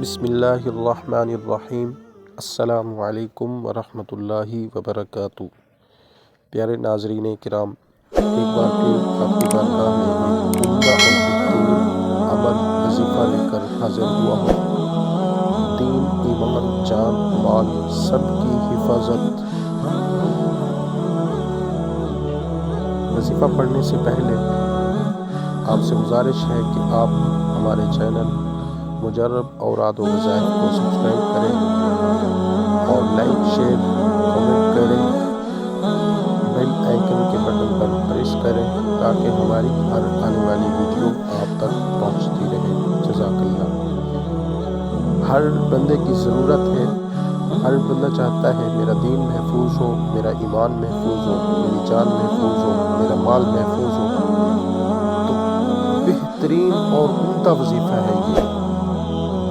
بسم اللہ الرحمن الرحیم۔ السلام علیکم ورحمۃ اللہ وبرکاتہ۔ پیارے ناظرین کرام، ایک بار پھر آپ کی بارگاہ میں ایک عمدہ اور بہترین عمل وظیفہ لے کر حاضر ہوا ہوں۔ دین، ایمان، جان، مال سب کی حفاظت۔ وظیفہ پڑھنے سے پہلے آپ سے گزارش ہے کہ آپ ہمارے چینل مجرب اوراد و وظائف کو سبسکرائب کریں اور لائک، شیئر، کمنٹ کریں، بیل آئیکن کے بٹن پر پریس کریں تاکہ ہماری ہر آنے والی ویڈیو آپ تک پہنچتی رہے۔ جزاک اللہ۔ ہر بندے کی ضرورت ہے، ہر بندہ چاہتا ہے میرا دین محفوظ ہو، میرا ایمان محفوظ ہو، میری جان محفوظ ہو، میرا مال محفوظ ہو۔ تو بہترین اور عمدہ وظیفہ ہے یہ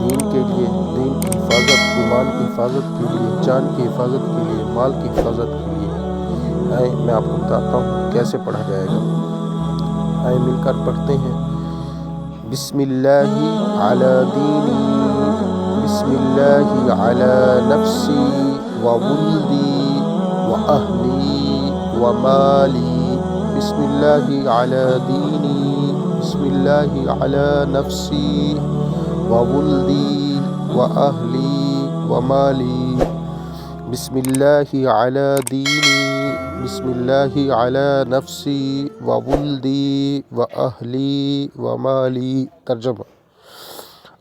دین کے لیے، دین کی حفاظت، ایمان کی حفاظت کے لیے، جان کی حفاظت کے لیے، مال کی حفاظت کے لیے۔ آئیں میں آپ کو بتاتا ہوں کیسے پڑھا جائے گا۔ آئیں مل کر پڑھتے ہیں۔ بسم اللہ علی دینی، بسم اللہ علی نفسی و ولدی و اہلی و مالی، بسم اللہ علی دینی، بسم اللہ علی نفسی وولدی وأہلی ومالی، بسم اللہ علی دینی، بسم اللہ علی نفسی وولدی وأہلی ومالی۔ ترجمہ: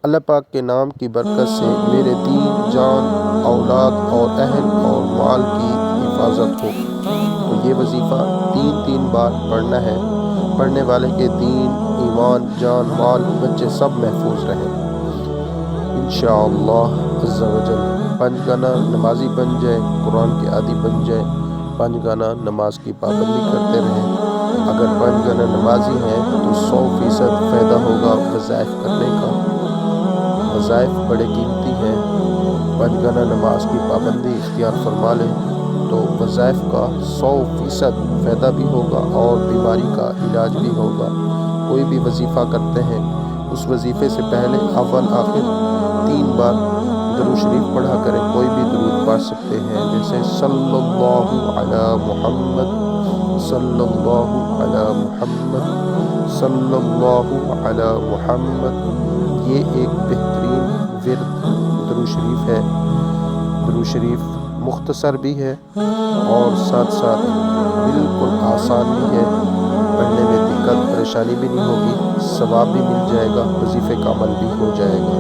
اللہ پاک کے نام کی برکت سے میرے دین، جان، اولاد اور اہل اور مال کی حفاظت ہو۔ تو یہ وظیفہ 3 بار پڑھنا ہے۔ پڑھنے والے کے دین، ایمان، جان، مال، بچے سب محفوظ رہیں انشاءاللہ عز و جل۔ 5 گانا نمازی بن جائے، قرآن کے عادی بن جائے، 5 گانا نماز کی پابندی کرتے رہیں۔ اگر 5 گانا نمازی ہیں تو 100% فائدہ ہوگا وظائف کرنے کا۔ وظائف بڑے قیمتی ہیں۔ 5 گانا نماز کی پابندی اختیار فرما لیں تو وظائف کا 100% فائدہ بھی ہوگا اور بیماری کا علاج بھی ہوگا۔ کوئی بھی وظیفہ کرتے ہیں، اس وظیفے سے پہلے اول آخر 3 بار درود شریف پڑھا کریں۔ کوئی بھی درود پڑھ سکتے ہیں، جیسے صلی اللہ علی محمد، صلی اللہ علی محمد، صلی اللہ علی محمد۔ یہ ایک بہترین ورد درود شریف ہے۔ درود شریف مختصر بھی ہے اور ساتھ ساتھ بالکل آسان بھی ہے۔ پڑھنے میں دقت پریشانی بھی نہیں ہوگی، ثواب بھی مل جائے گا، وظیفے کا عمل بھی ہو جائے گا۔